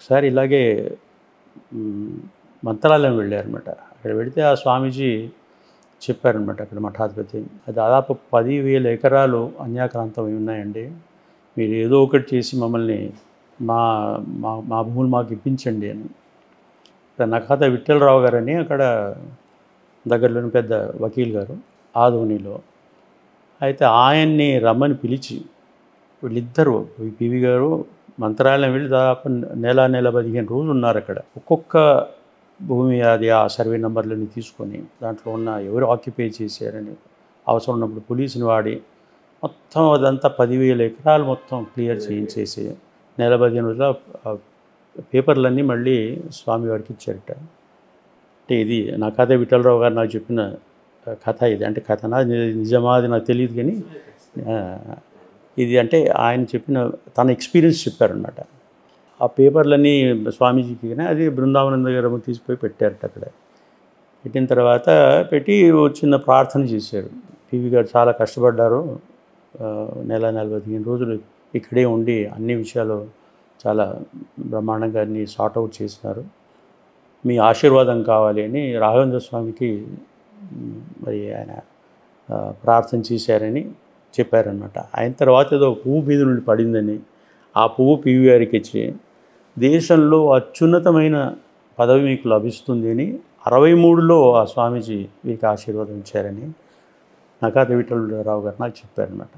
ఒకసారి ఇలాగే మంత్రాలయం వెళ్ళారనమాట. అక్కడ వెళితే ఆ స్వామీజీ చెప్పారనమాట అక్కడ మఠాధిపతి. అది దాదాపు 10,000 ఎకరాలు అన్యాక్రాంతమై ఉన్నాయండి. మీరు ఏదో ఒకటి చేసి మమ్మల్ని మా మా మా భూములు మాకు ఇప్పించండి అని. నకాత విఠలరావు గారని అక్కడ దగ్గరలోని పెద్ద వకీల్ గారు ఆదోనిలో. అయితే ఆయన్ని రమ్మని పిలిచి వీళ్ళిద్దరూ పివి గారు మంత్రాలయం వెళ్ళి దాదాపు నెల 15 రోజులు ఉన్నారు అక్కడ. ఒక్కొక్క భూమి అది ఆ సర్వే నెంబర్లని తీసుకొని దాంట్లో ఉన్న ఎవరు ఆక్యుపై చేశారని అవసరం ఉన్నప్పుడు పోలీసుని వాడి మొత్తం అదంతా 10,000 ఎకరాలు మొత్తం క్లియర్ చేయించేసి నెల 15 రోజుల పేపర్లన్నీ మళ్ళీ స్వామివారికి ఇచ్చారట. అంటే ఇది నకాతే విఠలరావు గారు నాకు చెప్పిన కథ ఇది. అంటే కథనా నిజమా అది నాకు తెలియదు, కానీ ఇది అంటే ఆయన చెప్పిన తన ఎక్స్పీరియన్స్ చెప్పారనమాట. ఆ పేపర్లన్నీ స్వామీజీకి కానీ అది బృందావనం దగ్గర తీసుకుపోయి పెట్టారట. అక్కడ పెట్టిన తర్వాత పెట్టి చిన్న ప్రార్థన చేశారు. పివి గారు చాలా కష్టపడ్డారు, నెల 15 రోజులు ఇక్కడే ఉండి అన్ని విషయాలు చాలా బ్రహ్మాండంగా అన్ని సార్ట్అవుట్ చేసినారు, మీ ఆశీర్వాదం కావాలి అని రాఘవేంద్ర స్వామికి మరి ఆయన ప్రార్థన చేశారని చెప్పారనమాట. ఆయన తర్వాత ఏదో పువ్వు మీద నుండి పడిందని ఆ పువ్వు పివి గారికి ఇచ్చి దేశంలో అత్యున్నతమైన పదవి మీకు లభిస్తుంది అని 63లో ఆ స్వామీజీ వీరికి ఆశీర్వాదం ఇచ్చారని నకాతే విఠలరావు గారు నాకు చెప్పారనమాట.